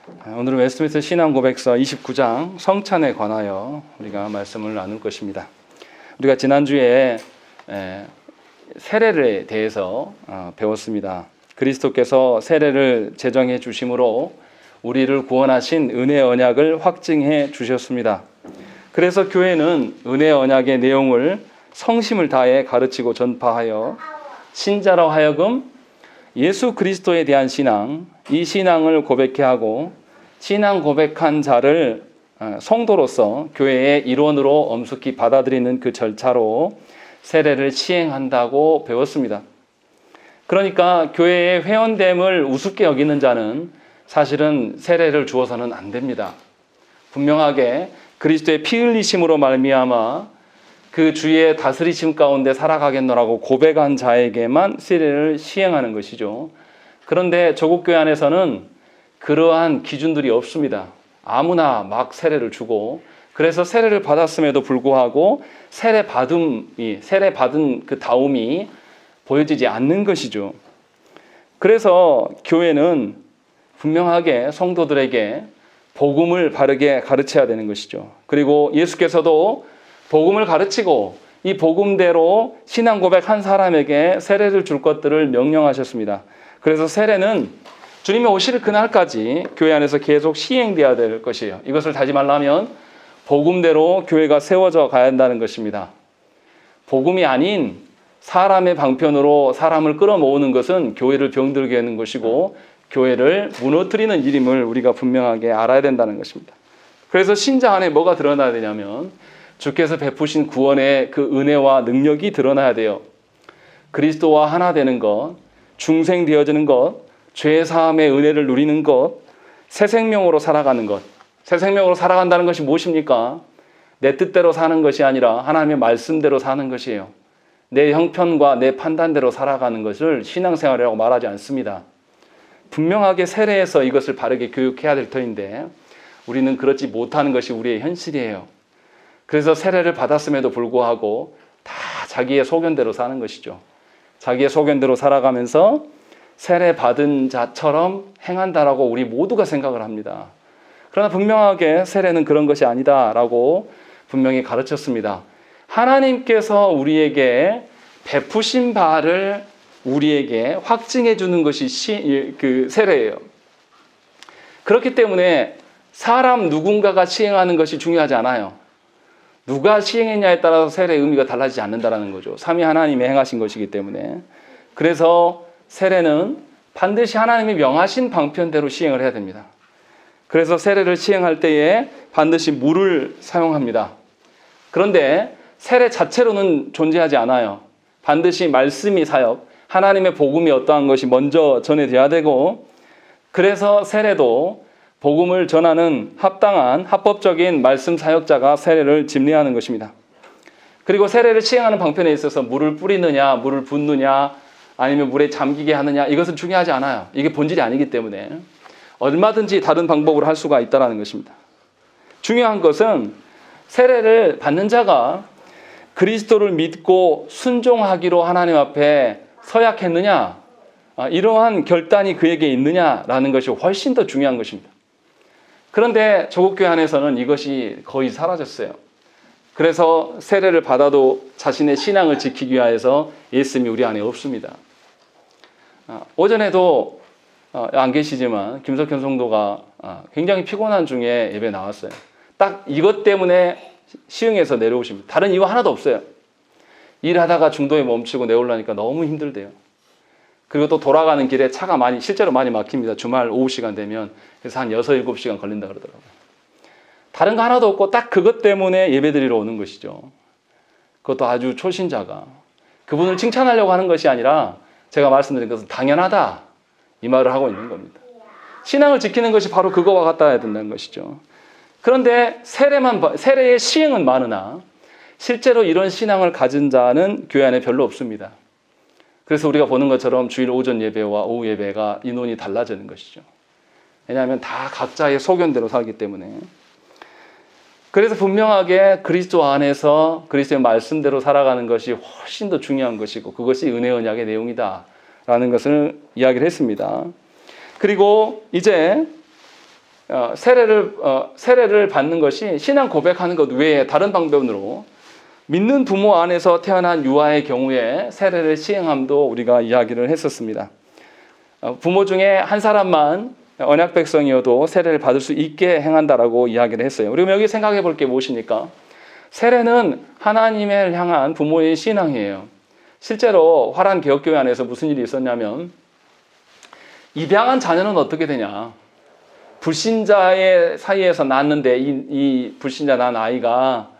오늘은 웨스트민스터 신앙고백서 29장 성찬에 관하여 우리가 말씀을 나눌 것입니다. 우리가 지난주에 세례에 대해서 배웠습니다. 그리스도께서 세례를 제정해 주심으로 우리를 구원하신 은혜의 언약을 확증해 주셨습니다. 그래서 교회는 은혜의 언약의 내용을 성심을 다해 가르치고 전파하여 신자로 하여금 예수 그리스도에 대한 신앙, 이 신앙을 고백해 하고 신앙 고백한 자를 성도로서 교회의 일원으로 엄숙히 받아들이는 그 절차로 세례를 시행한다고 배웠습니다. 그러니까 교회의 회원됨을 우습게 여기는 자는 사실은 세례를 주어서는 안 됩니다. 분명하게 그리스도의 피 흘리심으로 말미암아 그 주의 다스리심 가운데 살아가겠노라고 고백한 자에게만 세례를 시행하는 것이죠. 그런데 조국교회 안에서는 그러한 기준들이 없습니다. 아무나 막 세례를 주고, 그래서 세례를 받았음에도 불구하고 세례 받은 그 다움이 보여지지 않는 것이죠. 그래서 교회는 분명하게 성도들에게 복음을 바르게 가르쳐야 되는 것이죠. 그리고 예수께서도 복음을 가르치고 이 복음대로 신앙 고백한 사람에게 세례를 줄 것들을 명령하셨습니다. 그래서 세례는 주님이 오실 그날까지 교회 안에서 계속 시행되어야 될 것이에요. 이것을 다짐하려면 복음대로 교회가 세워져 가야 한다는 것입니다. 복음이 아닌 사람의 방편으로 사람을 끌어모으는 것은 교회를 병들게 하는 것이고 교회를 무너뜨리는 일임을 우리가 분명하게 알아야 된다는 것입니다. 그래서 신자 안에 뭐가 드러나야 되냐면 주께서 베푸신 구원의 그 은혜와 능력이 드러나야 돼요. 그리스도와 하나 되는 것, 중생되어지는 것, 죄 사함의 은혜를 누리는 것, 새 생명으로 살아가는 것. 새 생명으로 살아간다는 것이 무엇입니까? 내 뜻대로 사는 것이 아니라 하나님의 말씀대로 사는 것이에요. 내 형편과 내 판단대로 살아가는 것을 신앙생활이라고 말하지 않습니다. 분명하게 세례에서 이것을 바르게 교육해야 될 터인데 우리는 그렇지 못하는 것이 우리의 현실이에요. 그래서 세례를 받았음에도 불구하고 다 자기의 소견대로 사는 것이죠. 자기의 소견대로 살아가면서 세례 받은 자처럼 행한다라고 우리 모두가 생각을 합니다. 그러나 분명하게 세례는 그런 것이 아니다라고 분명히 가르쳤습니다. 하나님께서 우리에게 베푸신 바를 우리에게 확증해 주는 것이 그 세례예요. 그렇기 때문에 사람 누군가가 시행하는 것이 중요하지 않아요. 누가 시행했냐에 따라서 세례의 의미가 달라지지 않는다는 거죠. 삼위 하나님이 행하신 것이기 때문에. 그래서 세례는 반드시 하나님이 명하신 방편대로 시행을 해야 됩니다. 그래서 세례를 시행할 때에 반드시 물을 사용합니다. 그런데 세례 자체로는 존재하지 않아요. 반드시 말씀이 사역, 하나님의 복음이 어떠한 것이 먼저 전해져야 되고, 그래서 세례도 복음을 전하는 합당한 합법적인 말씀 사역자가 세례를 집례하는 것입니다. 그리고 세례를 시행하는 방편에 있어서 물을 뿌리느냐, 물을 붓느냐, 아니면 물에 잠기게 하느냐, 이것은 중요하지 않아요. 이게 본질이 아니기 때문에 얼마든지 다른 방법으로 할 수가 있다는 것입니다. 중요한 것은 세례를 받는 자가 그리스도를 믿고 순종하기로 하나님 앞에 서약했느냐, 이러한 결단이 그에게 있느냐라는 것이 훨씬 더 중요한 것입니다. 그런데 조국교회 안에서는 이것이 거의 사라졌어요. 그래서 세례를 받아도 자신의 신앙을 지키기 위해서 예수님이 우리 안에 없습니다. 오전에도 안 계시지만 김석현 성도가 굉장히 피곤한 중에 예배 나왔어요. 딱 이것 때문에 시흥에서 내려오십니다. 다른 이유 하나도 없어요. 일하다가 중도에 멈추고 내려오려니까 너무 힘들대요. 그리고 또 돌아가는 길에 차가 실제로 많이 막힙니다. 주말 오후 시간 되면. 그래서 한 6, 7시간 걸린다 그러더라고요. 다른 거 하나도 없고 딱 그것 때문에 예배드리러 오는 것이죠. 그것도 아주 초신자가. 그분을 칭찬하려고 하는 것이 아니라 제가 말씀드린 것은 당연하다, 이 말을 하고 있는 겁니다. 신앙을 지키는 것이 바로 그거와 같아야 된다는 것이죠. 그런데 세례의 시행은 많으나 실제로 이런 신앙을 가진 자는 교회 안에 별로 없습니다. 그래서 우리가 보는 것처럼 주일 오전 예배와 오후 예배가 인원이 달라지는 것이죠. 왜냐하면 다 각자의 소견대로 살기 때문에. 그래서 분명하게 그리스도 안에서 그리스도의 말씀대로 살아가는 것이 훨씬 더 중요한 것이고 그것이 은혜 언약의 내용이다라는 것을 이야기를 했습니다. 그리고 이제 세례를 받는 것이 신앙 고백하는 것 외에 다른 방법으로 믿는 부모 안에서 태어난 유아의 경우에 세례를 시행함도 우리가 이야기를 했었습니다. 부모 중에 한 사람만 언약 백성이어도 세례를 받을 수 있게 행한다라고 이야기를 했어요. 그리고 여기 생각해 볼 게 무엇입니까? 세례는 하나님을 향한 부모의 신앙이에요. 실제로 화란 개혁교회 안에서 무슨 일이 있었냐면 입양한 자녀는 어떻게 되냐? 불신자의 사이에서 낳았는데 이 불신자 난 아이가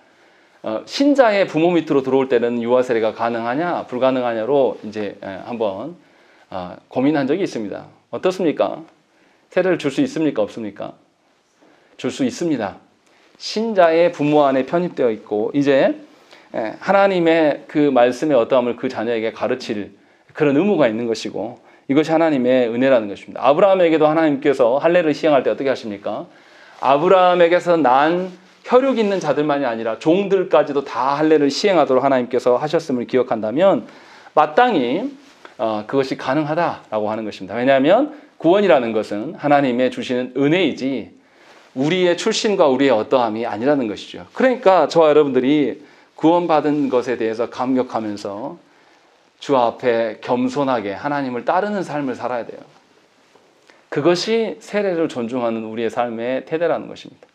신자의 부모 밑으로 들어올 때는 유아 세례가 가능하냐 불가능하냐로 이제 한번 고민한 적이 있습니다. 어떻습니까? 세례를 줄 수 있습니까? 없습니까? 줄 수 있습니다. 신자의 부모 안에 편입되어 있고 이제 하나님의 그 말씀의 어떠함을 그 자녀에게 가르칠 그런 의무가 있는 것이고 이것이 하나님의 은혜라는 것입니다. 아브라함에게도 하나님께서 할례를 시행할 때 어떻게 하십니까? 아브라함에게서 난 혈육 있는 자들만이 아니라 종들까지도 다 할례를 시행하도록 하나님께서 하셨음을 기억한다면 마땅히 그것이 가능하다라고 하는 것입니다. 왜냐하면 구원이라는 것은 하나님의 주시는 은혜이지 우리의 출신과 우리의 어떠함이 아니라는 것이죠. 그러니까 저와 여러분들이 구원받은 것에 대해서 감격하면서 주 앞에 겸손하게 하나님을 따르는 삶을 살아야 돼요. 그것이 세례를 존중하는 우리의 삶의 태도라는 것입니다.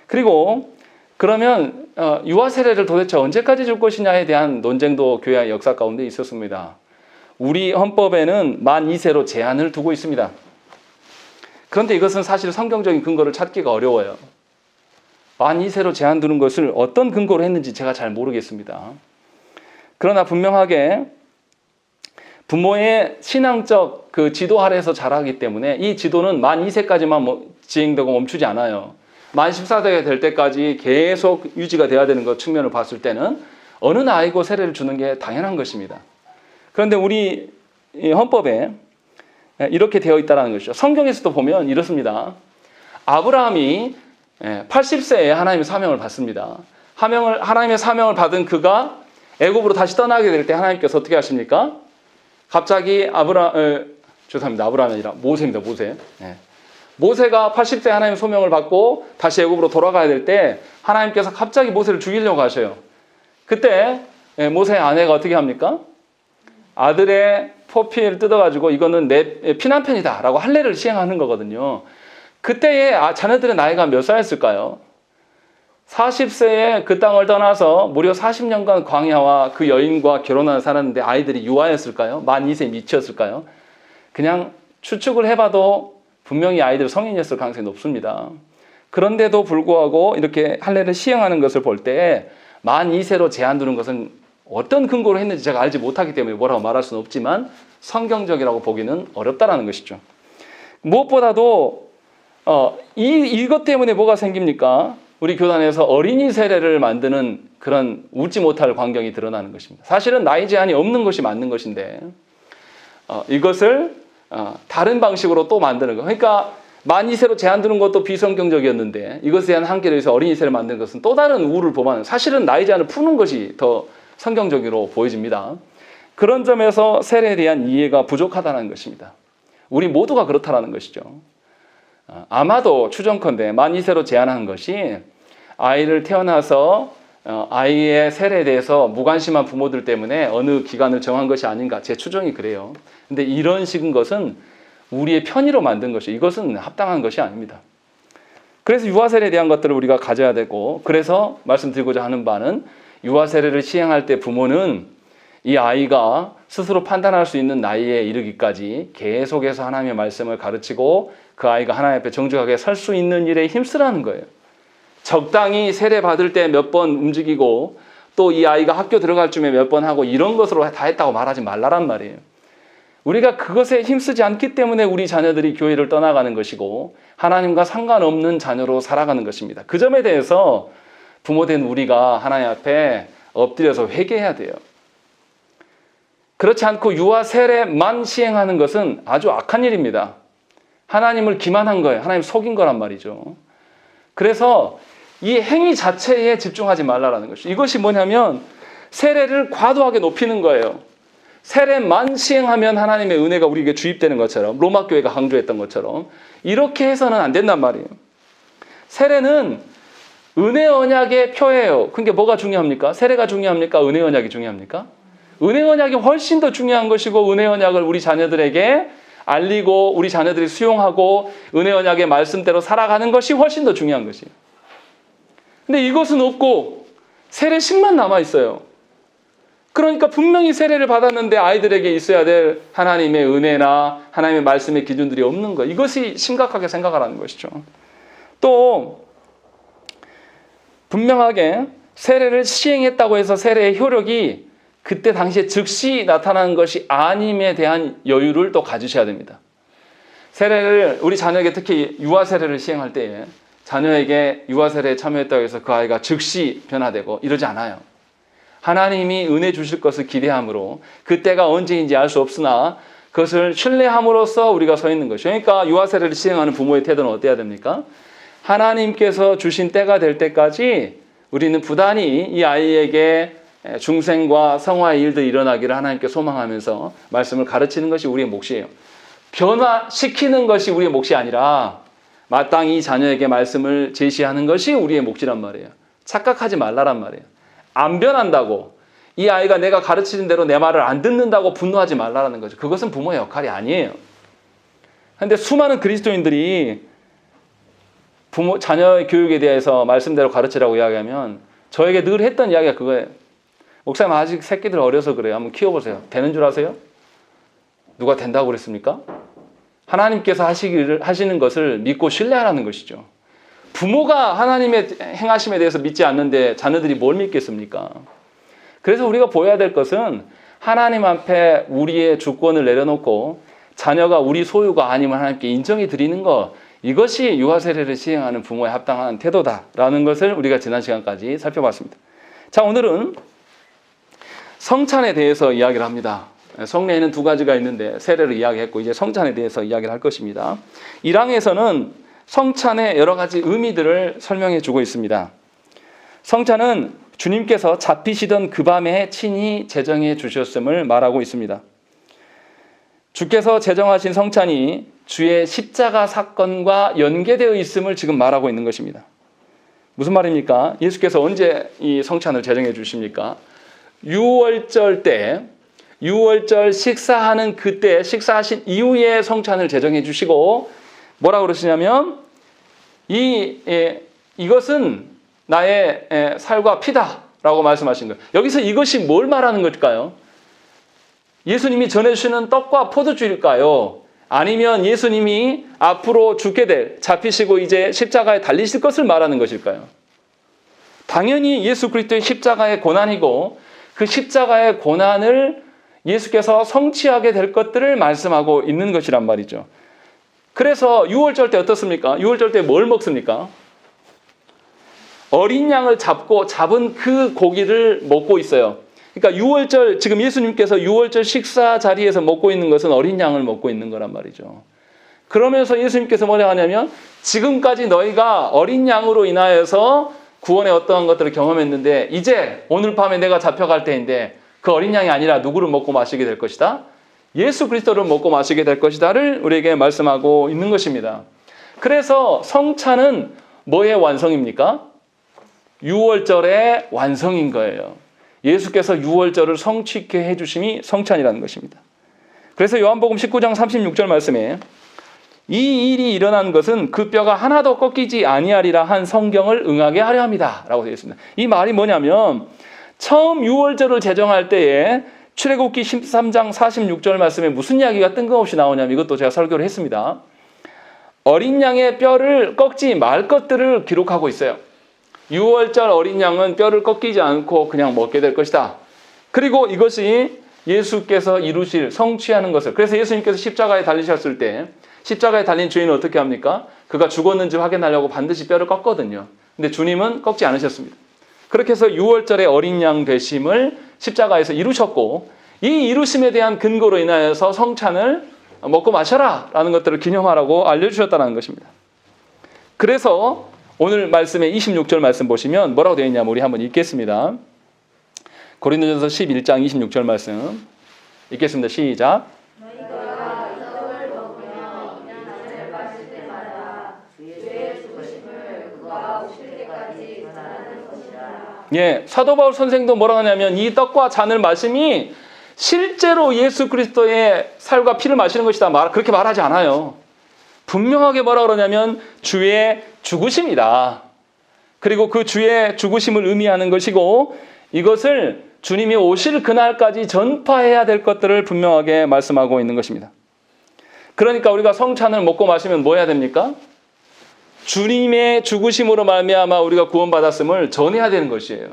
그리고 그러면 유아 세례를 도대체 언제까지 줄 것이냐에 대한 논쟁도 교회 역사 가운데 있었습니다. 우리 헌법에는 만 2세로 제한을 두고 있습니다. 그런데 이것은 사실 성경적인 근거를 찾기가 어려워요. 만 2세로 제한 두는 것을 어떤 근거로 했는지 제가 잘 모르겠습니다. 그러나 분명하게 부모의 신앙적 그 지도 아래에서 자라기 때문에 이 지도는 만 2세까지만 지행되고 멈추지 않아요. 만 14세가 될 때까지 계속 유지가 돼야 되는 것 측면을 봤을 때는 어느 나이고 세례를 주는 게 당연한 것입니다. 그런데 우리 헌법에 이렇게 되어 있다는 것이죠. 성경에서도 보면 이렇습니다. 아브라함이 80세에 하나님의 사명을 받습니다. 하나님의 사명을 받은 그가 애굽으로 다시 떠나게 될 때 하나님께서 어떻게 하십니까? 갑자기 죄송합니다. 아브라함이 아니라 모세입니다. 모세. 모세가 80세 하나님의 소명을 받고 다시 애굽으로 돌아가야 될 때 하나님께서 갑자기 모세를 죽이려고 하셔요. 그때 모세의 아내가 어떻게 합니까? 아들의 포피를 뜯어가지고 이거는 내 피난편이다 라고 할례를 시행하는 거거든요. 그때의 자녀들의 나이가 몇 살이었을까요? 40세에 그 땅을 떠나서 무려 40년간 광야와 그 여인과 결혼하는 살았는데 아이들이 유아였을까요? 만 2세 미치였을까요? 그냥 추측을 해봐도 분명히 아이들 성인이었을 가능성이 높습니다. 그런데도 불구하고 이렇게 할례를 시행하는 것을 볼 때 만 2세로 제한 두는 것은 어떤 근거로 했는지 제가 알지 못하기 때문에 뭐라고 말할 수는 없지만 성경적이라고 보기는 어렵다라는 것이죠. 무엇보다도 이것 때문에 뭐가 생깁니까? 우리 교단에서 어린이 세례를 만드는 그런 웃지 못할 광경이 드러나는 것입니다. 사실은 나이 제한이 없는 것이 맞는 것인데 이것을 다른 방식으로 또 만드는 거. 그러니까 만 2세로 제한 두는 것도 비성경적이었는데 이것에 대한 한계를 위해서 어린이 세례를 만드는 것은 또 다른 우를 범하는 사실은 나이 제한을 푸는 것이 더 성경적으로 보여집니다. 그런 점에서 세례에 대한 이해가 부족하다는 것입니다. 우리 모두가 그렇다는 것이죠. 아마도 추정컨대 만 2세로 제한하는 것이 아이를 태어나서 아이의 세례에 대해서 무관심한 부모들 때문에 어느 기간을 정한 것이 아닌가 제 추정이 그래요. 근데 이런 식인 것은 우리의 편의로 만든 것이 이것은 합당한 것이 아닙니다. 그래서 유아 세례에 대한 것들을 우리가 가져야 되고 그래서 말씀드리고자 하는 바는 유아 세례를 시행할 때 부모는 이 아이가 스스로 판단할 수 있는 나이에 이르기까지 계속해서 하나님의 말씀을 가르치고 그 아이가 하나님 앞에 정직하게 설 수 있는 일에 힘쓰라는 거예요. 적당히 세례 받을 때 몇 번 움직이고 또 이 아이가 학교 들어갈 쯤에 몇 번 하고 이런 것으로 다 했다고 말하지 말라란 말이에요. 우리가 그것에 힘쓰지 않기 때문에 우리 자녀들이 교회를 떠나가는 것이고 하나님과 상관없는 자녀로 살아가는 것입니다. 그 점에 대해서 부모된 우리가 하나님 앞에 엎드려서 회개해야 돼요. 그렇지 않고 유아 세례만 시행하는 것은 아주 악한 일입니다. 하나님을 기만한 거예요. 하나님 속인 거란 말이죠. 그래서 이 행위 자체에 집중하지 말라라는 것이죠. 이것이 뭐냐면 세례를 과도하게 높이는 거예요. 세례만 시행하면 하나님의 은혜가 우리에게 주입되는 것처럼 로마 교회가 강조했던 것처럼 이렇게 해서는 안 된단 말이에요. 세례는 은혜 언약의 표예요. 그게 뭐가 중요합니까? 세례가 중요합니까? 은혜 언약이 중요합니까? 은혜 언약이 훨씬 더 중요한 것이고, 은혜 언약을 우리 자녀들에게 알리고 우리 자녀들이 수용하고 은혜 언약의 말씀대로 살아가는 것이 훨씬 더 중요한 것이에요. 근데 이것은 없고 세례식만 남아 있어요. 그러니까 분명히 세례를 받았는데 아이들에게 있어야 될 하나님의 은혜나 하나님의 말씀의 기준들이 없는 것. 이것이 심각하게 생각하라는 것이죠. 또 분명하게 세례를 시행했다고 해서 세례의 효력이 그때 당시에 즉시 나타나는 것이 아님에 대한 여유를 또 가지셔야 됩니다. 세례를 우리 자녀에게 특히 유아 세례를 시행할 때에 자녀에게 유아 세례에 참여했다고 해서 그 아이가 즉시 변화되고 이러지 않아요. 하나님이 은혜 주실 것을 기대함으로 그때가 언제인지 알 수 없으나 그것을 신뢰함으로써 우리가 서 있는 것이죠. 그러니까 유아 세례를 시행하는 부모의 태도는 어때야 됩니까? 하나님께서 주신 때가 될 때까지 우리는 부단히 이 아이에게 중생과 성화의 일들이 일어나기를 하나님께 소망하면서 말씀을 가르치는 것이 우리의 몫이에요. 변화시키는 것이 우리의 몫이 아니라 마땅히 이 자녀에게 말씀을 제시하는 것이 우리의 몫이란 말이에요. 착각하지 말라란 말이에요. 안 변한다고, 이 아이가 내가 가르치는 대로 내 말을 안 듣는다고 분노하지 말라는 거죠. 그것은 부모의 역할이 아니에요. 그런데 수많은 그리스도인들이 자녀의 교육에 대해서 말씀대로 가르치라고 이야기하면 저에게 늘 했던 이야기가 그거예요. 목사님 아직 새끼들 어려서 그래요. 한번 키워보세요. 되는 줄 아세요? 누가 된다고 그랬습니까? 하나님께서 하시는 것을 믿고 신뢰하라는 것이죠. 부모가 하나님의 행하심에 대해서 믿지 않는데 자녀들이 뭘 믿겠습니까? 그래서 우리가 보여야 될 것은 하나님 앞에 우리의 주권을 내려놓고 자녀가 우리 소유가 아니면 하나님께 인정해 드리는 것, 이것이 유아 세례를 시행하는 부모의 합당한 태도다라는 것을 우리가 지난 시간까지 살펴봤습니다. 자, 오늘은 성찬에 대해서 이야기를 합니다. 성례에는 두 가지가 있는데 세례를 이야기했고 이제 성찬에 대해서 이야기를 할 것입니다. 1항에서는 성찬의 여러 가지 의미들을 설명해 주고 있습니다. 성찬은 주님께서 잡히시던 그 밤에 친히 제정해 주셨음을 말하고 있습니다. 주께서 제정하신 성찬이 주의 십자가 사건과 연계되어 있음을 지금 말하고 있는 것입니다. 무슨 말입니까? 예수께서 언제 이 성찬을 제정해 주십니까? 유월절 때, 유월절 식사하는 그때, 식사하신 이후에 성찬을 제정해 주시고 뭐라고 그러시냐면 이것은 나의 살과 피다라고 말씀하신 거예요. 여기서 이것이 뭘 말하는 걸까요? 예수님이 전해주시는 떡과 포도주일까요? 아니면 예수님이 앞으로 죽게 될, 잡히시고 이제 십자가에 달리실 것을 말하는 것일까요? 당연히 예수 그리스도의 십자가의 고난이고 그 십자가의 고난을 예수께서 성취하게 될 것들을 말씀하고 있는 것이란 말이죠. 그래서 유월절 때 어떻습니까? 유월절 때 뭘 먹습니까? 어린 양을 잡은 그 고기를 먹고 있어요. 그러니까 유월절, 지금 예수님께서 유월절 식사 자리에서 먹고 있는 것은 어린 양을 먹고 있는 거란 말이죠. 그러면서 예수님께서 뭐라 하냐면 지금까지 너희가 어린 양으로 인하여서 구원의 어떠한 것들을 경험했는데 이제 오늘 밤에 내가 잡혀갈 때인데 그 어린 양이 아니라 누구를 먹고 마시게 될 것이다? 예수 그리스도를 먹고 마시게 될 것이다를 우리에게 말씀하고 있는 것입니다. 그래서 성찬은 뭐의 완성입니까? 유월절의 완성인 거예요. 예수께서 유월절을 성취케 해주심이 성찬이라는 것입니다. 그래서 요한복음 19장 36절 말씀에 이 일이 일어난 것은 그 뼈가 하나도 꺾이지 아니하리라 한 성경을 응하게 하려 합니다 라고 되어 있습니다. 이 말이 뭐냐면 처음 유월절을 제정할 때에 출애굽기 13장 46절 말씀에 무슨 이야기가 뜬금없이 나오냐면 이것도 제가 설교를 했습니다. 어린 양의 뼈를 꺾지 말 것들을 기록하고 있어요. 유월절 어린 양은 뼈를 꺾이지 않고 그냥 먹게 될 것이다. 그리고 이것이 예수께서 이루실 성취하는 것을, 그래서 예수님께서 십자가에 달리셨을 때 십자가에 달린 주인은 어떻게 합니까? 그가 죽었는지 확인하려고 반드시 뼈를 꺾거든요. 근데 주님은 꺾지 않으셨습니다. 그렇게 해서 유월절의 어린 양 되심을 십자가에서 이루셨고 이 이루심에 대한 근거로 인하여서 성찬을 먹고 마셔라 라는 것들을 기념하라고 알려주셨다는 것입니다. 그래서 오늘 말씀의 26절 말씀 보시면 뭐라고 되어 있냐면 우리 한번 읽겠습니다. 고린도전서 11장 26절 말씀 읽겠습니다. 시작. 너희가 떡을 먹으며 잔을 마실 때마다 주의 죽으심을 예, 사도 바울 선생도 뭐라고 하냐면 이 떡과 잔을 마심이 실제로 예수 그리스도의 살과 피를 마시는 것이다. 그렇게 말하지 않아요. 분명하게 뭐라 그러냐면 주의 죽으심이다. 그리고 그 주의 죽으심을 의미하는 것이고 이것을 주님이 오실 그날까지 전파해야 될 것들을 분명하게 말씀하고 있는 것입니다. 그러니까 우리가 성찬을 먹고 마시면 뭐 해야 됩니까? 주님의 죽으심으로 말미암아 우리가 구원받았음을 전해야 되는 것이에요.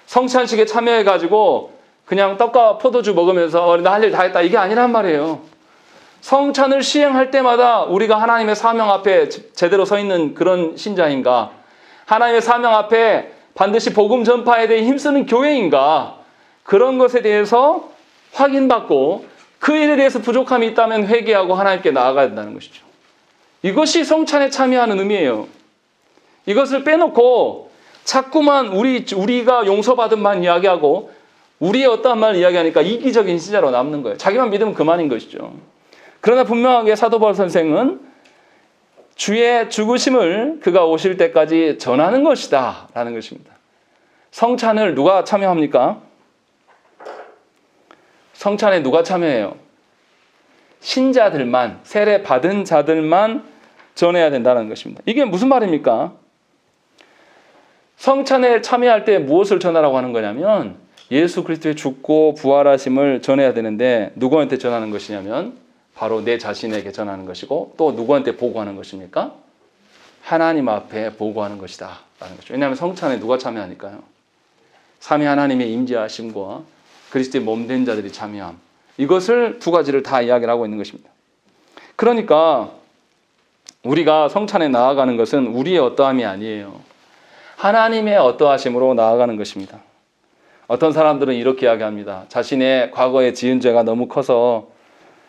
성찬식에 참여해가지고 그냥 떡과 포도주 먹으면서 나 할 일 다 했다 이게 아니란 말이에요. 성찬을 시행할 때마다 우리가 하나님의 사명 앞에 제대로 서 있는 그런 신자인가? 하나님의 사명 앞에 반드시 복음 전파에 대해 힘쓰는 교회인가? 그런 것에 대해서 확인받고 그 일에 대해서 부족함이 있다면 회개하고 하나님께 나아가야 된다는 것이죠. 이것이 성찬에 참여하는 의미예요. 이것을 빼놓고 자꾸만 우리가 용서받은만 이야기하고 우리의 어떠한 말을 이야기하니까 이기적인 신자로 남는 거예요. 자기만 믿으면 그만인 것이죠. 그러나 분명하게 사도 바울 선생은 주의 죽으심을 그가 오실 때까지 전하는 것이다 라는 것입니다. 성찬을 누가 참여합니까? 성찬에 누가 참여해요? 신자들만, 세례 받은 자들만 전해야 된다는 것입니다. 이게 무슨 말입니까? 성찬에 참여할 때 무엇을 전하라고 하는 거냐면 예수 그리스도의 죽고 부활하심을 전해야 되는데 누구한테 전하는 것이냐면 바로 내 자신에게 전하는 것이고 또 누구한테 보고하는 것입니까? 하나님 앞에 보고하는 것이다 라는 것이죠. 왜냐하면 성찬에 누가 참여하니까요? 삼위 하나님의 임재하심과 그리스도의 몸된 자들이 참여함. 이것을 두 가지를 다 이야기를 하고 있는 것입니다. 그러니까 우리가 성찬에 나아가는 것은 우리의 어떠함이 아니에요. 하나님의 어떠하심으로 나아가는 것입니다. 어떤 사람들은 이렇게 이야기합니다. 자신의 과거에 지은 죄가 너무 커서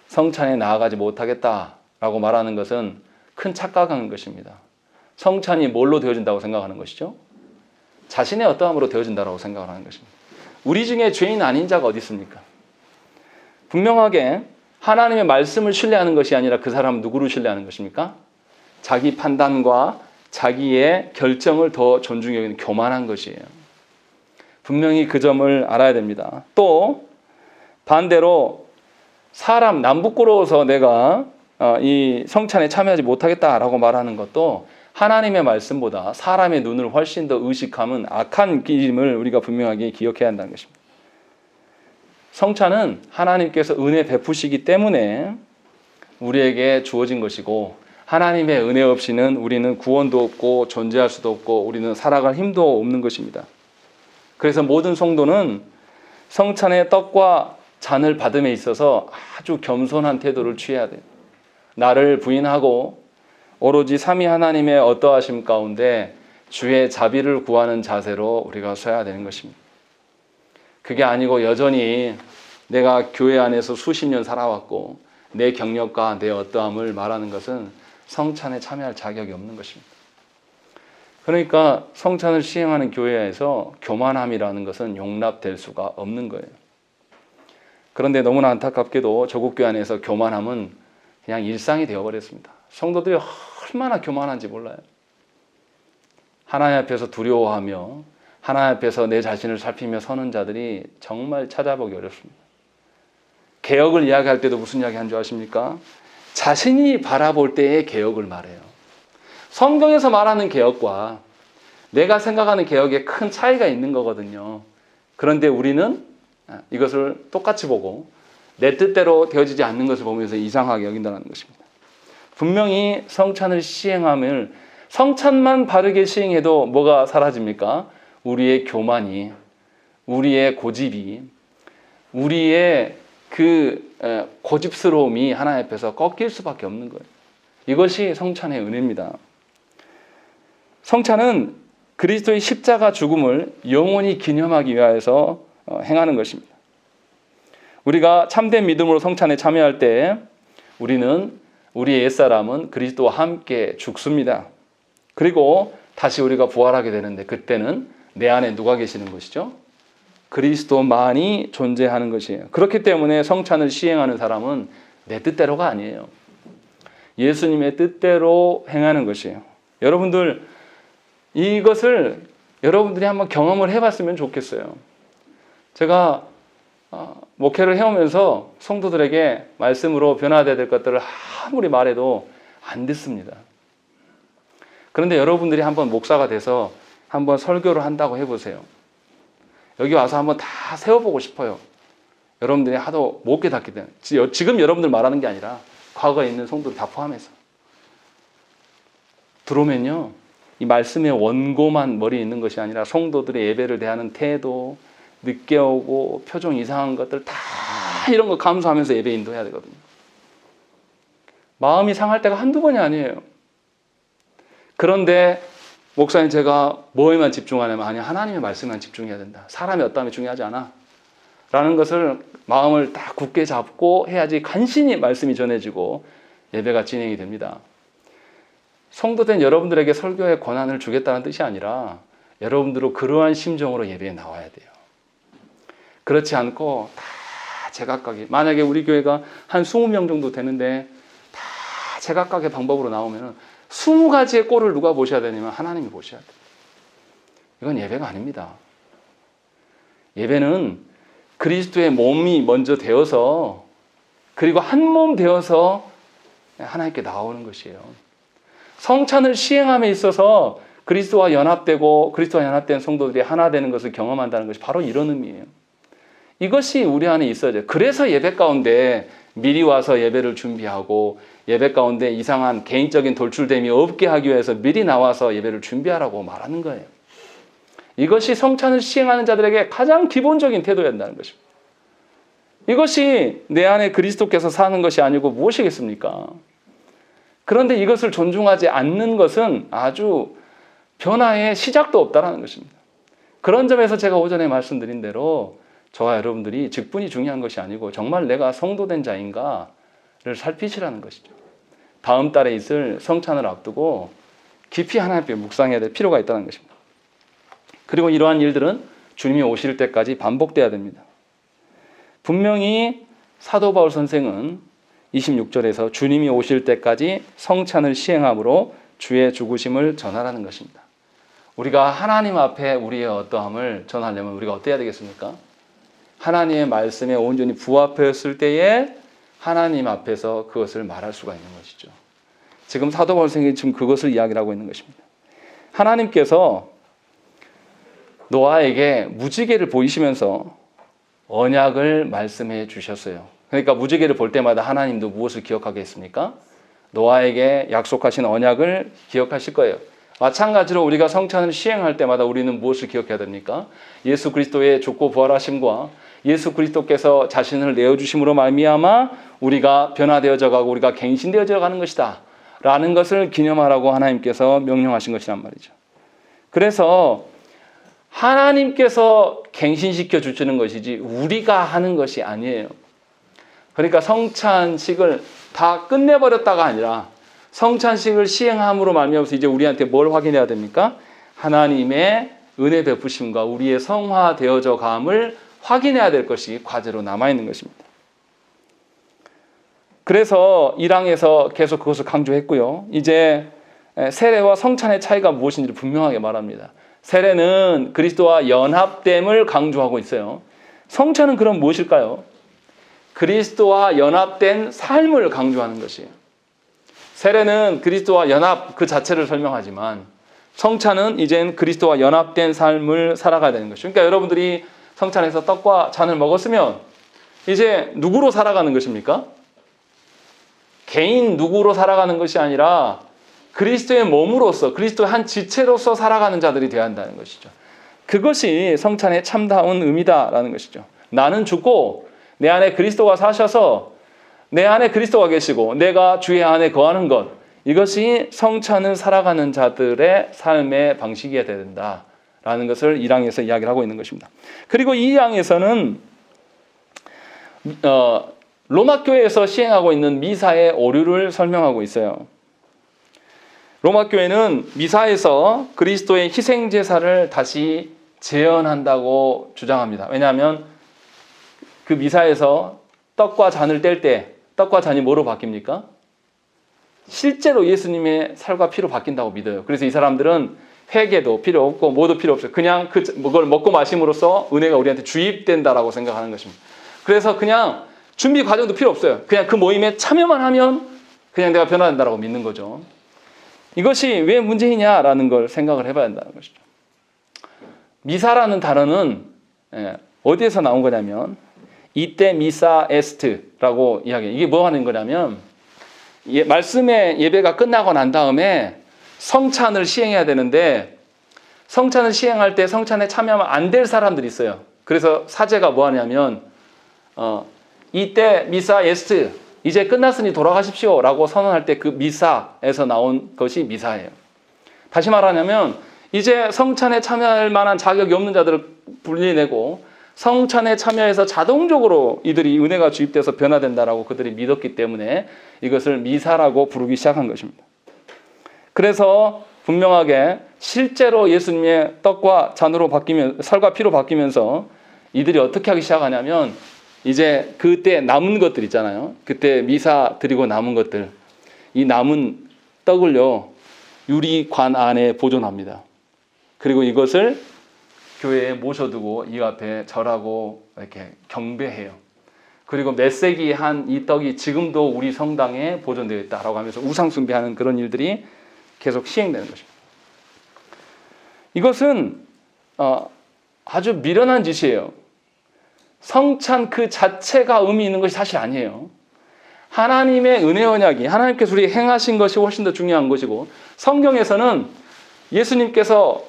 성찬에 나아가지 못하겠다라고 말하는 것은 큰 착각한 것입니다. 성찬이 뭘로 되어진다고 생각하는 것이죠? 자신의 어떠함으로 되어진다고 생각을 하는 것입니다. 우리 중에 죄인 아닌 자가 어디 있습니까? 분명하게 하나님의 말씀을 신뢰하는 것이 아니라 그 사람은 누구를 신뢰하는 것입니까? 자기 판단과 자기의 결정을 더 존중히 여기는 교만한 것이에요. 분명히 그 점을 알아야 됩니다. 또 반대로 사람 남 부끄러워서 내가 이 성찬에 참여하지 못하겠다라고 말하는 것도 하나님의 말씀보다 사람의 눈을 훨씬 더 의식함은 악한 길임을 우리가 분명하게 기억해야 한다는 것입니다. 성찬은 하나님께서 은혜 베푸시기 때문에 우리에게 주어진 것이고 하나님의 은혜 없이는 우리는 구원도 없고 존재할 수도 없고 우리는 살아갈 힘도 없는 것입니다. 그래서 모든 성도는 성찬의 떡과 잔을 받음에 있어서 아주 겸손한 태도를 취해야 돼요. 나를 부인하고 오로지 삼위 하나님의 어떠하심 가운데 주의 자비를 구하는 자세로 우리가 서야 되는 것입니다. 그게 아니고 여전히 내가 교회 안에서 수십 년 살아왔고 내 경력과 내 어떠함을 말하는 것은 성찬에 참여할 자격이 없는 것입니다. 그러니까 성찬을 시행하는 교회에서 교만함이라는 것은 용납될 수가 없는 거예요. 그런데 너무나 안타깝게도 조국교회 안에서 교만함은 그냥 일상이 되어버렸습니다. 성도들이 얼마나 교만한지 몰라요. 하나님 앞에서 두려워하며 하나님 앞에서 내 자신을 살피며 서는 자들이 정말 찾아보기 어렵습니다. 개혁을 이야기할 때도 무슨 이야기 한 줄 아십니까? 자신이 바라볼 때의 개혁을 말해요. 성경에서 말하는 개혁과 내가 생각하는 개혁에 큰 차이가 있는 거거든요. 그런데 우리는 이것을 똑같이 보고 내 뜻대로 되어지지 않는 것을 보면서 이상하게 여긴다는 것입니다. 분명히 성찬을 시행함을 성찬만 바르게 시행해도 뭐가 사라집니까? 우리의 교만이, 우리의 고집이, 우리의 그 고집스러움이 하나님 앞에서 꺾일 수밖에 없는 거예요. 이것이 성찬의 은혜입니다. 성찬은 그리스도의 십자가 죽음을 영원히 기념하기 위해서 행하는 것입니다. 우리가 참된 믿음으로 성찬에 참여할 때 우리는 우리의 옛사람은 그리스도와 함께 죽습니다. 그리고 다시 우리가 부활하게 되는데 그때는 내 안에 누가 계시는 것이죠? 그리스도만이 존재하는 것이에요. 그렇기 때문에 성찬을 시행하는 사람은 내 뜻대로가 아니에요. 예수님의 뜻대로 행하는 것이에요. 여러분들 이것을 여러분들이 한번 경험을 해봤으면 좋겠어요. 제가 목회를 해오면서 성도들에게 말씀으로 변화되어야 될 것들을 아무리 말해도 안 듣습니다. 그런데 여러분들이 한번 목사가 돼서 한번 설교를 한다고 해보세요. 여기 와서 한번 다 세워보고 싶어요. 여러분들이 하도 못 깨닫기 때문에. 지금 여러분들 말하는 게 아니라 과거에 있는 성도들 다 포함해서. 들어오면요, 이 말씀의 원고만 머리에 있는 것이 아니라 성도들의 예배를 대하는 태도, 늦게 오고 표정 이상한 것들 다 이런 거 감수하면서 예배 인도해야 되거든요. 마음이 상할 때가 한두 번이 아니에요. 그런데 목사님, 제가 뭐에만 집중하냐면, 아니, 하나님의 말씀에만 집중해야 된다. 사람의 어떠함이 중요하지 않아. 라는 것을 마음을 딱 굳게 잡고 해야지 간신히 말씀이 전해지고 예배가 진행이 됩니다. 성도된 여러분들에게 설교의 권한을 주겠다는 뜻이 아니라 여러분들도 그러한 심정으로 예배에 나와야 돼요. 그렇지 않고 다 제각각의, 만약에 우리 교회가 한 20명 정도 되는데 다 제각각의 방법으로 나오면 20가지의 꼴을 누가 보셔야 되냐면 하나님이 보셔야 돼요. 이건 예배가 아닙니다. 예배는 그리스도의 몸이 먼저 되어서, 그리고 한 몸 되어서 하나님께 나오는 것이에요. 성찬을 시행함에 있어서 그리스도와 연합되고 그리스도와 연합된 성도들이 하나 되는 것을 경험한다는 것이 바로 이런 의미예요. 이것이 우리 안에 있어야 돼요. 그래서 예배 가운데 미리 와서 예배를 준비하고, 예배 가운데 이상한 개인적인 돌출됨이 없게 하기 위해서 미리 나와서 예배를 준비하라고 말하는 거예요. 이것이 성찬을 시행하는 자들에게 가장 기본적인 태도여야 한다는 것입니다. 이것이 내 안에 그리스도께서 사는 것이 아니고 무엇이겠습니까? 그런데 이것을 존중하지 않는 것은 아주 변화의 시작도 없다는 것입니다. 그런 점에서 제가 오전에 말씀드린 대로 저와 여러분들이 직분이 중요한 것이 아니고 정말 내가 성도된 자인가를 살피시라는 것이죠. 다음 달에 있을 성찬을 앞두고 깊이 하나님께 묵상해야 될 필요가 있다는 것입니다. 그리고 이러한 일들은 주님이 오실 때까지 반복돼야 됩니다. 분명히 사도 바울 선생은 26절에서 주님이 오실 때까지 성찬을 시행함으로 주의 죽으심을 전하라는 것입니다. 우리가 하나님 앞에 우리의 어떠함을 전하려면 우리가 어때야 되겠습니까? 하나님의 말씀에 온전히 부합했을 때에 하나님 앞에서 그것을 말할 수가 있는 것이죠. 지금 사도 바울 선생이 지금 그것을 이야기를 하고 있는 것입니다. 하나님께서 노아에게 무지개를 보이시면서 언약을 말씀해 주셨어요. 그러니까 무지개를 볼 때마다 하나님도 무엇을 기억하게 했습니까? 노아에게 약속하신 언약을 기억하실 거예요. 마찬가지로 우리가 성찬을 시행할 때마다 우리는 무엇을 기억해야 됩니까? 예수 그리스도의 죽고 부활하심과 예수 그리스도께서 자신을 내어주심으로 말미암아 우리가 변화되어져 가고 우리가 갱신되어져 가는 것이다 라는 것을 기념하라고 하나님께서 명령하신 것이란 말이죠. 그래서 하나님께서 갱신시켜 주시는 것이지 우리가 하는 것이 아니에요. 그러니까 성찬식을 다 끝내버렸다가 아니라 성찬식을 시행함으로 말미암아서 이제 우리한테 뭘 확인해야 됩니까? 하나님의 은혜 베푸심과 우리의 성화되어져 감을 확인해야 될 것이 과제로 남아있는 것입니다. 그래서 1항에서 계속 그것을 강조했고요. 이제 세례와 성찬의 차이가 무엇인지를 분명하게 말합니다. 세례는 그리스도와 연합됨을 강조하고 있어요. 성찬은 그럼 무엇일까요? 그리스도와 연합된 삶을 강조하는 것이에요. 세례는 그리스도와 연합 그 자체를 설명하지만 성찬은 이젠 그리스도와 연합된 삶을 살아가야 되는 것이죠. 그러니까 여러분들이 성찬에서 떡과 잔을 먹었으면 이제 누구로 살아가는 것입니까? 개인 누구로 살아가는 것이 아니라 그리스도의 몸으로서, 그리스도의 한 지체로서 살아가는 자들이 되어야 한다는 것이죠. 그것이 성찬의 참다운 의미다라는 것이죠. 나는 죽고 내 안에 그리스도가 사셔서 내 안에 그리스도가 계시고 내가 주의 안에 거하는 것, 이것이 성찬을 살아가는 자들의 삶의 방식이어야 된다라는 것을 1항에서 이야기를 하고 있는 것입니다. 그리고 2항에서는 로마 교회에서 시행하고 있는 미사의 오류를 설명하고 있어요. 로마 교회는 미사에서 그리스도의 희생 제사를 다시 재현한다고 주장합니다. 왜냐하면 그 미사에서 떡과 잔을 뗄 때 떡과 잔이 뭐로 바뀝니까? 실제로 예수님의 살과 피로 바뀐다고 믿어요. 그래서 이 사람들은 회개도 필요 없고 뭐도 필요 없어요. 그냥 그걸 먹고 마심으로써 은혜가 우리한테 주입된다라고 생각하는 것입니다. 그래서 그냥 준비 과정도 필요 없어요. 그냥 그 모임에 참여만 하면 그냥 내가 변화된다라고 믿는 거죠. 이것이 왜 문제이냐라는 걸 생각을 해봐야 한다는 것이죠. 미사라는 단어는 어디에서 나온 거냐면 이때 미사 에스트라고 이야기해요. 이게 뭐 하는 거냐면 말씀의 예배가 끝나고 난 다음에 성찬을 시행해야 되는데 성찬을 시행할 때 성찬에 참여하면 안 될 사람들이 있어요. 그래서 사제가 뭐 하냐면 이때 미사 에스트 이제 끝났으니 돌아가십시오 라고 선언할 때 그 미사에서 나온 것이 미사예요. 다시 말하냐면 이제 성찬에 참여할 만한 자격이 없는 자들을 분리내고 성찬에 참여해서 자동적으로 이들이 은혜가 주입돼서 변화된다라고 그들이 믿었기 때문에 이것을 미사라고 부르기 시작한 것입니다. 그래서 분명하게 실제로 예수님의 떡과 잔으로 살과 피로 바뀌면서 이들이 어떻게 하기 시작하냐면 이제 그때 남은 것들 있잖아요. 그때 미사 드리고 남은 것들, 이 남은 떡을요 유리관 안에 보존합니다. 그리고 이것을 교회에 모셔두고 이 앞에 절하고 이렇게 경배해요. 그리고 몇 세기 한 이 떡이 지금도 우리 성당에 보존되어 있다라고 하면서 우상 숭배하는 그런 일들이 계속 시행되는 것입니다. 이것은 아주 미련한 짓이에요. 성찬 그 자체가 의미 있는 것이 사실 아니에요. 하나님의 은혜 언약이 하나님께서 우리 행하신 것이 훨씬 더 중요한 것이고 성경에서는 예수님께서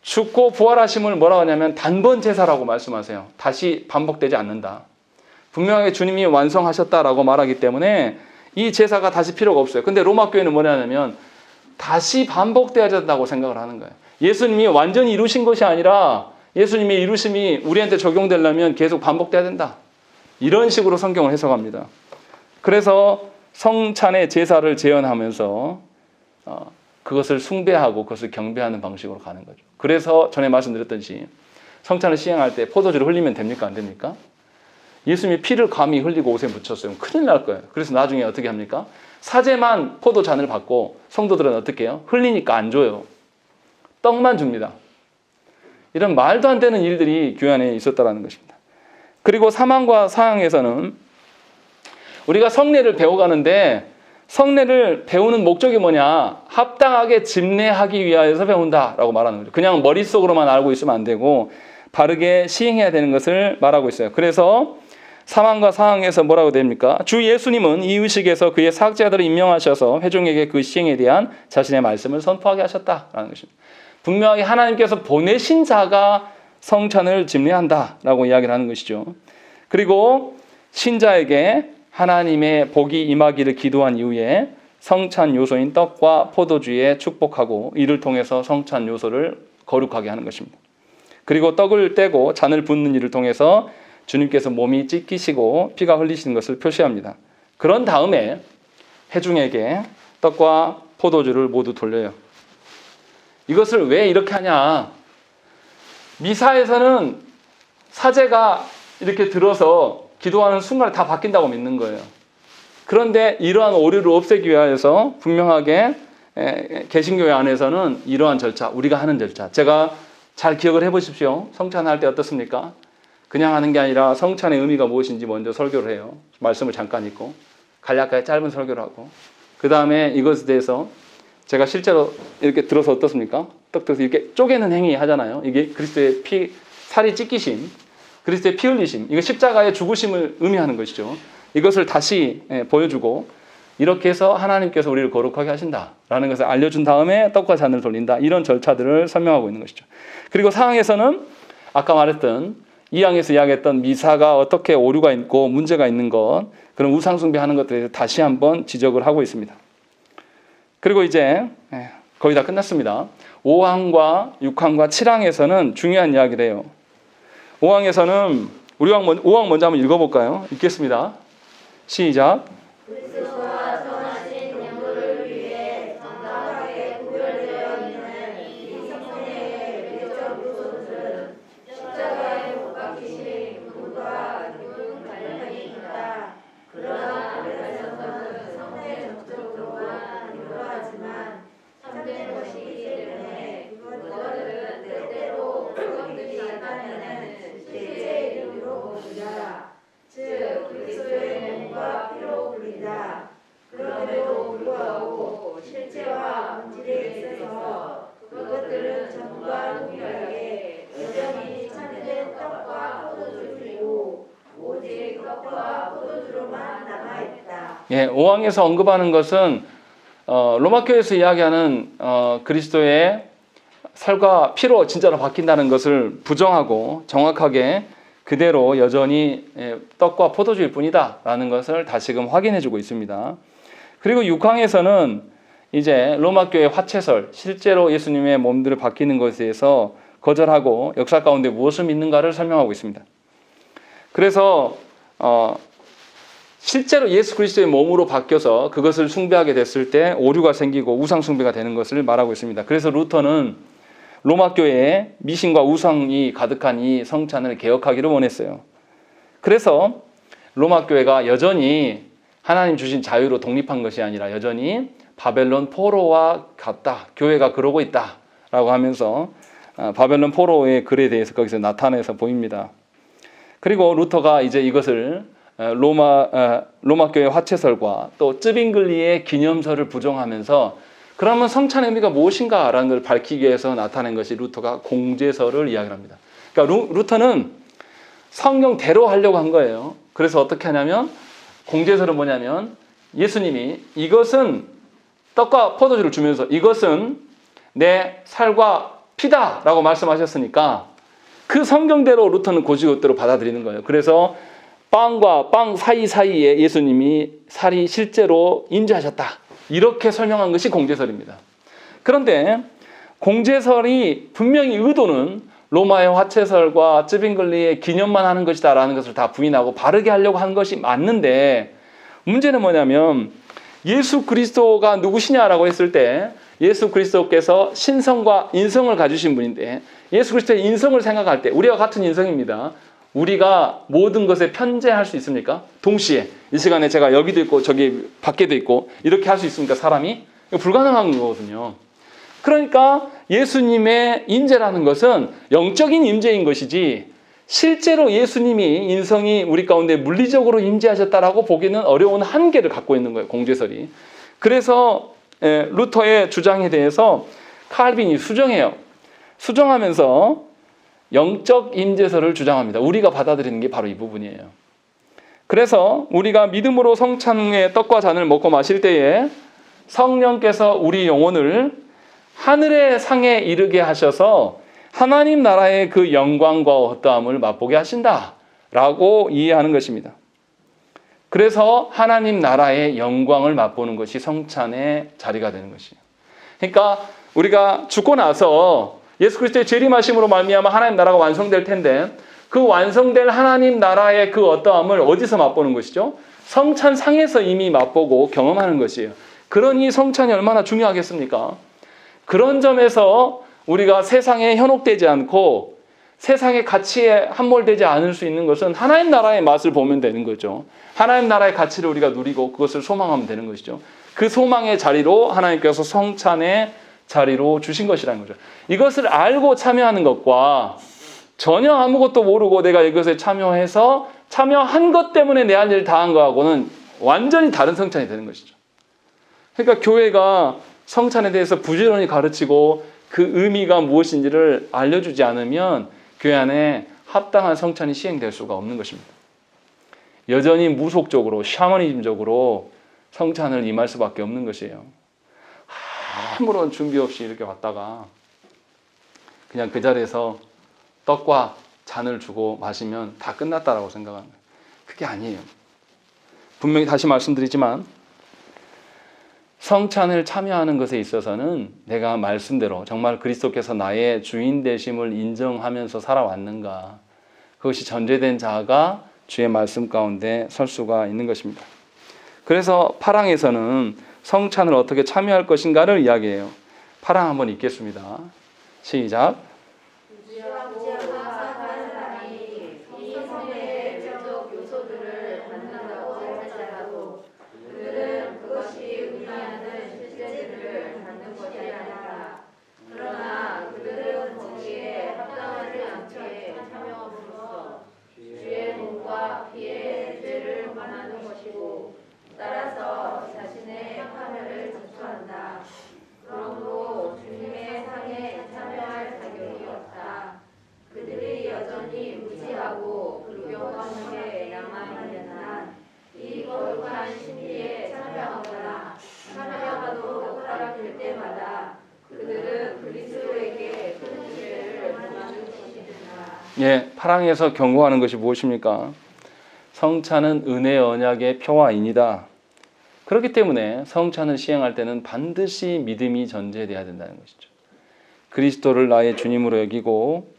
죽고 부활하심을 뭐라고 하냐면 단번 제사라고 말씀하세요. 다시 반복되지 않는다. 분명하게 주님이 완성하셨다라고 말하기 때문에 이 제사가 다시 필요가 없어요. 근데 로마 교회는 뭐냐면 다시 반복돼야 된다고 생각을 하는 거예요. 예수님이 완전히 이루신 것이 아니라 예수님의 이루심이 우리한테 적용되려면 계속 반복돼야 된다. 이런 식으로 성경을 해석합니다. 그래서 성찬의 제사를 재현하면서 그것을 숭배하고 그것을 경배하는 방식으로 가는 거죠. 그래서 전에 말씀드렸듯이 성찬을 시행할 때 포도주를 흘리면 됩니까? 안 됩니까? 예수님이 피를 감히 흘리고 옷에 묻혔어요. 큰일 날 거예요. 그래서 나중에 어떻게 합니까? 사제만 포도잔을 받고 성도들은 어떻게 해요? 흘리니까 안 줘요. 떡만 줍니다. 이런 말도 안 되는 일들이 교회 안에 있었다는 것입니다. 그리고 사망과 사항에서는 우리가 성례를 배워가는데 성례를 배우는 목적이 뭐냐? 합당하게 집례하기 위하여서 배운다라고 말하는 거죠. 그냥 머릿속으로만 알고 있으면 안 되고 바르게 시행해야 되는 것을 말하고 있어요. 그래서 사망과 사항에서 뭐라고 됩니까? 주 예수님은 이 의식에서 그의 사학자들을 임명하셔서 회중에게 그 시행에 대한 자신의 말씀을 선포하게 하셨다라는 것입니다. 분명하게 하나님께서 보내신 자가 성찬을 집례한다라고 이야기를 하는 것이죠. 그리고 신자에게 하나님의 복이 임하기를 기도한 이후에 성찬 요소인 떡과 포도주에 축복하고 이를 통해서 성찬 요소를 거룩하게 하는 것입니다. 그리고 떡을 떼고 잔을 붓는 일을 통해서 주님께서 몸이 찢기시고 피가 흘리시는 것을 표시합니다. 그런 다음에 회중에게 떡과 포도주를 모두 돌려요. 이것을 왜 이렇게 하냐? 미사에서는 사제가 이렇게 들어서 기도하는 순간에 다 바뀐다고 믿는 거예요. 그런데 이러한 오류를 없애기 위해서 분명하게 개신교회 안에서는 이러한 절차, 우리가 하는 절차, 제가 잘 기억을 해보십시오. 성찬할 때 어떻습니까? 그냥 하는 게 아니라 성찬의 의미가 무엇인지 먼저 설교를 해요. 말씀을 잠깐 읽고 간략하게 짧은 설교를 하고 그 다음에 이것에 대해서 제가 실제로 이렇게 들어서 어떻습니까? 떡 들어서 이렇게 쪼개는 행위 하잖아요. 이게 그리스도의 살이 찢기심, 그리스도의 피 흘리심, 이거 십자가의 죽으심을 의미하는 것이죠. 이것을 다시 보여주고 이렇게 해서 하나님께서 우리를 거룩하게 하신다라는 것을 알려준 다음에 떡과 잔을 돌린다. 이런 절차들을 설명하고 있는 것이죠. 그리고 사항에서는 아까 말했던 2항에서 이야기했던 미사가 어떻게 오류가 있고 문제가 있는 것, 그런 우상숭배하는 것들에 대해서 다시 한번 지적을 하고 있습니다. 그리고 이제 거의 다 끝났습니다. 5항과 6항과 7항에서는 중요한 이야기를 해요. 5항에서는 5항 먼저 한번 읽어볼까요? 읽겠습니다. 시작. 그리스도와 선하신 연고를 위해 정당하게 구별되어 있는 이 성령의 외적 요소들은 십자가에 못 박히신 그분과 깊은 관련이 있다. 그러나 그래서는 성내 접촉으로만 이루어지만 참된 것이기 때문에 예, 5항에서 언급하는 것은 로마교회에서 이야기하는 그리스도의 살과 피로 진짜로 바뀐다는 것을 부정하고 정확하게 그대로 여전히 떡과 포도주일 뿐이다 라는 것을 다시금 확인해 주고 있습니다. 그리고 6항에서는 이제 로마교회 화채설, 실제로 예수님의 몸들을 바뀌는 것에 대해서 거절하고 역사 가운데 무엇을 믿는가를 설명하고 있습니다. 그래서 실제로 예수 그리스도의 몸으로 바뀌어서 그것을 숭배하게 됐을 때 오류가 생기고 우상 숭배가 되는 것을 말하고 있습니다. 그래서 루터는 로마 교회에 미신과 우상이 가득한 이 성찬을 개혁하기를 원했어요. 그래서 로마 교회가 여전히 하나님 주신 자유로 독립한 것이 아니라 여전히 바벨론 포로와 같다. 교회가 그러고 있다라고 하면서 바벨론 포로의 글에 대해서 거기서 나타내서 보입니다. 그리고 루터가 이제 이것을 로마 교회 화채설과 또 쯔빙글리의 기념설을 부정하면서 그러면 성찬의 의미가 무엇인가라는 걸 밝히기 위해서 나타낸 것이 루터가 공제설을 이야기합니다. 그러니까 루터는 성경대로 하려고 한 거예요. 그래서 어떻게 하냐면 공제설은 뭐냐면 예수님이 이것은 떡과 포도주를 주면서 이것은 내 살과 피다라고 말씀하셨으니까 그 성경대로 루터는 고지것대로 받아들이는 거예요. 그래서 빵과 빵 사이사이에 예수님이 살이 실제로 임재하셨다. 이렇게 설명한 것이 공제설입니다. 그런데 공제설이 분명히 의도는 로마의 화채설과 쯔빙글리의 기념만 하는 것이다라는 것을 다 부인하고 바르게 하려고 한 것이 맞는데 문제는 뭐냐면 예수 그리스도가 누구시냐라고 했을 때 예수 그리스도께서 신성과 인성을 가지신 분인데 예수 그리스도의 인성을 생각할 때 우리와 같은 인성입니다. 우리가 모든 것에 편재할 수 있습니까? 동시에 이 시간에 제가 여기도 있고 저기 밖에도 있고 이렇게 할 수 있습니까? 사람이? 불가능한 거거든요. 그러니까 예수님의 임재라는 것은 영적인 임재인 것이지 실제로 예수님이 인성이 우리 가운데 물리적으로 임재하셨다라고 보기는 어려운 한계를 갖고 있는 거예요. 공제설이. 그래서 루터의 주장에 대해서 칼빈이 수정해요. 수정하면서 영적 임재설을 주장합니다. 우리가 받아들이는 게 바로 이 부분이에요. 그래서 우리가 믿음으로 성찬의 떡과 잔을 먹고 마실 때에 성령께서 우리 영혼을 하늘의 상에 이르게 하셔서 하나님 나라의 그 영광과 어떠함을 맛보게 하신다라고 이해하는 것입니다. 그래서 하나님 나라의 영광을 맛보는 것이 성찬의 자리가 되는 것이에요. 그러니까 우리가 죽고 나서 예수 그리스도의 재림하심으로 말미암아 하나님 나라가 완성될 텐데 그 완성될 하나님 나라의 그 어떠함을 어디서 맛보는 것이죠? 성찬상에서 이미 맛보고 경험하는 것이에요. 그러니 성찬이 얼마나 중요하겠습니까? 그런 점에서 우리가 세상에 현혹되지 않고 세상의 가치에 함몰되지 않을 수 있는 것은 하나님 나라의 맛을 보면 되는 거죠. 하나님 나라의 가치를 우리가 누리고 그것을 소망하면 되는 것이죠. 그 소망의 자리로 하나님께서 성찬의 자리로 주신 것이라는 거죠. 이것을 알고 참여하는 것과 전혀 아무것도 모르고 내가 이것에 참여해서 참여한 것 때문에 내 할 일 다 한 거하고는 완전히 다른 성찬이 되는 것이죠. 그러니까 교회가 성찬에 대해서 부지런히 가르치고 그 의미가 무엇인지를 알려주지 않으면 교회 안에 합당한 성찬이 시행될 수가 없는 것입니다. 여전히 무속적으로 샤머니즘적으로 성찬을 임할 수밖에 없는 것이에요. 아무런 준비 없이 이렇게 왔다가 그냥 그 자리에서 떡과 잔을 주고 마시면 다 끝났다라고 생각하는 거예요. 그게 아니에요. 분명히 다시 말씀드리지만 성찬을 참여하는 것에 있어서는 내가 말씀대로 정말 그리스도께서 나의 주인 되심을 인정하면서 살아왔는가, 그것이 전제된 자가 주의 말씀 가운데 설 수가 있는 것입니다. 그래서 8항에서는 성찬을 어떻게 참여할 것인가를 이야기해요. 8항 한번 읽겠습니다. 시작. 따라서 자신의 참여를 자초한다. 그러므로 주님의 상에 참여할 자격이 받아 그들은 그리스도에게 통치를 원하는 것이니라. 예, 파랑에서 경고하는 것이 무엇입니까? 성찬은 은혜 언약의 표화이니다. 그렇기 때문에 성찬을 시행할 때는 반드시 믿음이 전제돼야 된다는 것이죠. 그리스도를 나의 주님으로 여기고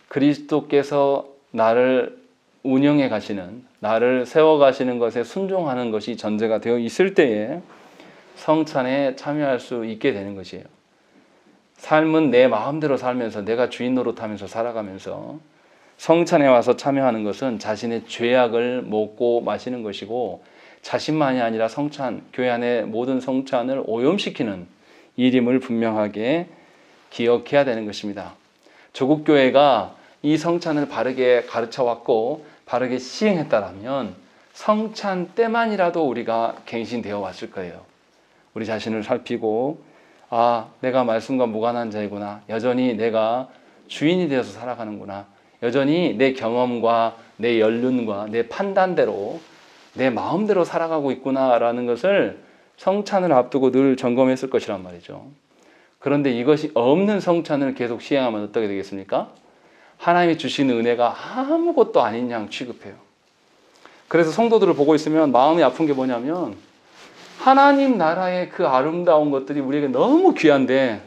그리스도께서 나를 운영해 가시는, 나를 세워 가시는 것에 순종하는 것이 전제가 되어 있을 때에 성찬에 참여할 수 있게 되는 것이에요. 삶은 내 마음대로 살면서 내가 주인 노릇하면서 살아가면서 성찬에 와서 참여하는 것은 자신의 죄악을 먹고 마시는 것이고 자신만이 아니라 성찬, 교회 안의 모든 성찬을 오염시키는 일임을 분명하게 기억해야 되는 것입니다. 조국 교회가 이 성찬을 바르게 가르쳐 왔고 바르게 시행했다라면 성찬 때만이라도 우리가 갱신되어 왔을 거예요. 우리 자신을 살피고 내가 말씀과 무관한 자이구나. 여전히 내가 주인이 되어서 살아가는구나. 여전히 내 경험과 내 연륜과 내 판단대로 내 마음대로 살아가고 있구나라는 것을 성찬을 앞두고 늘 점검했을 것이란 말이죠. 그런데 이것이 없는 성찬을 계속 시행하면 어떻게 되겠습니까? 하나님이 주신 은혜가 아무것도 아닌 양 취급해요. 그래서 성도들을 보고 있으면 마음이 아픈 게 뭐냐면 하나님 나라의 그 아름다운 것들이 우리에게 너무 귀한데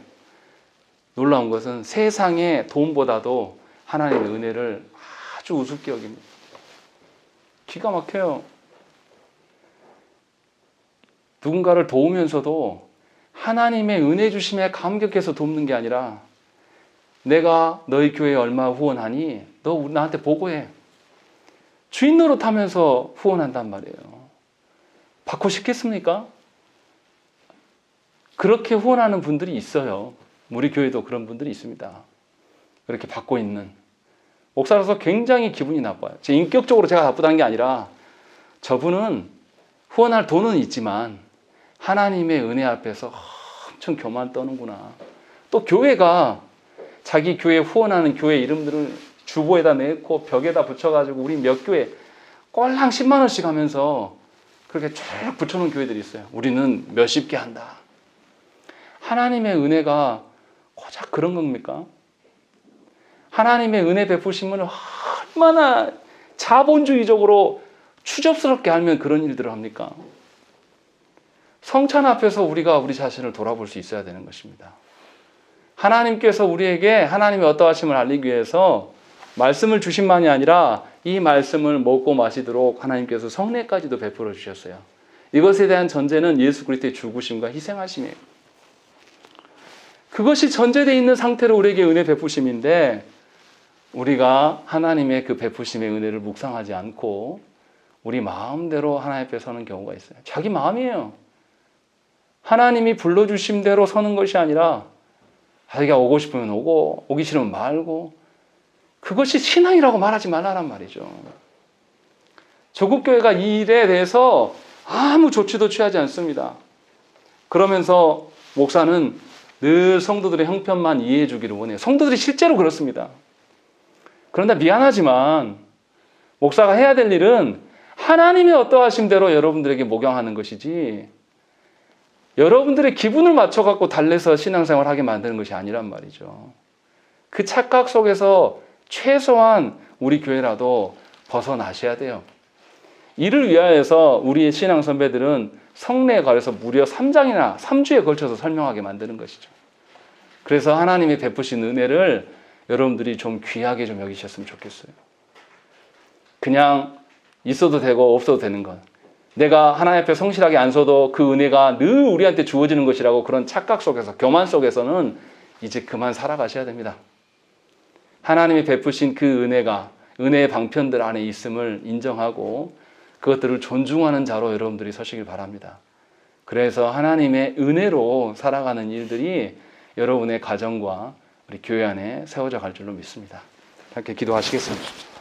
놀라운 것은 세상의 돈보다도 하나님의 은혜를 아주 우습게 여깁니다. 기가 막혀요. 누군가를 도우면서도 하나님의 은혜 주심에 감격해서 돕는 게 아니라 내가 너희 교회에 얼마 후원하니 너 나한테 보고해. 주인 노릇하면서 후원한단 말이에요. 받고 싶겠습니까? 그렇게 후원하는 분들이 있어요. 우리 교회도 그런 분들이 있습니다. 그렇게 받고 있는. 목사로서 굉장히 기분이 나빠요. 인격적으로 제가 나쁘다는 게 아니라 저분은 후원할 돈은 있지만 하나님의 은혜 앞에서 엄청 교만 떠는구나. 또 교회가 자기 교회 후원하는 교회 이름들을 주보에다 내고 벽에다 붙여가지고 우리 몇 교회 꼴랑 10만 원씩 하면서 그렇게 쭉 붙여놓은 교회들이 있어요. 우리는 몇십 개 한다. 하나님의 은혜가 고작 그런 겁니까? 하나님의 은혜 베푸심을 얼마나 자본주의적으로 추접스럽게 알면 그런 일들을 합니까? 성찬 앞에서 우리가 우리 자신을 돌아볼 수 있어야 되는 것입니다. 하나님께서 우리에게 하나님의 어떠하심을 알리기 위해서 말씀을 주신만이 아니라 이 말씀을 먹고 마시도록 하나님께서 성례까지도 베풀어 주셨어요. 이것에 대한 전제는 예수 그리스도의 죽으심과 희생하심이에요. 그것이 전제되어 있는 상태로 우리에게 은혜 베푸심인데 우리가 하나님의 그 베푸심의 은혜를 묵상하지 않고 우리 마음대로 하나님 앞에 서는 경우가 있어요. 자기 마음이에요. 하나님이 불러주신 대로 서는 것이 아니라 자기가 오고 싶으면 오고 오기 싫으면 말고 그것이 신앙이라고 말하지 말라란 말이죠. 조국교회가 이 일에 대해서 아무 조치도 취하지 않습니다. 그러면서 목사는 늘 성도들의 형편만 이해해 주기를 원해요. 성도들이 실제로 그렇습니다. 그런데 미안하지만 목사가 해야 될 일은 하나님의 어떠하심대로 여러분들에게 목양하는 것이지 여러분들의 기분을 맞춰갖고 달래서 신앙생활을 하게 만드는 것이 아니란 말이죠. 그 착각 속에서 최소한 우리 교회라도 벗어나셔야 돼요. 이를 위하여서 우리의 신앙 선배들은 성례에 관해서 무려 3주에 걸쳐서 설명하게 만드는 것이죠. 그래서 하나님이 베푸신 은혜를 여러분들이 좀 귀하게 좀 여기셨으면 좋겠어요. 그냥 있어도 되고 없어도 되는 것. 내가 하나님 앞에 성실하게 안 서도 그 은혜가 늘 우리한테 주어지는 것이라고 그런 착각 속에서, 교만 속에서는 이제 그만 살아가셔야 됩니다. 하나님이 베푸신 그 은혜가 은혜의 방편들 안에 있음을 인정하고 그것들을 존중하는 자로 여러분들이 서시길 바랍니다. 그래서 하나님의 은혜로 살아가는 일들이 여러분의 가정과 우리 교회 안에 세워져 갈 줄로 믿습니다. 함께 기도하시겠습니다.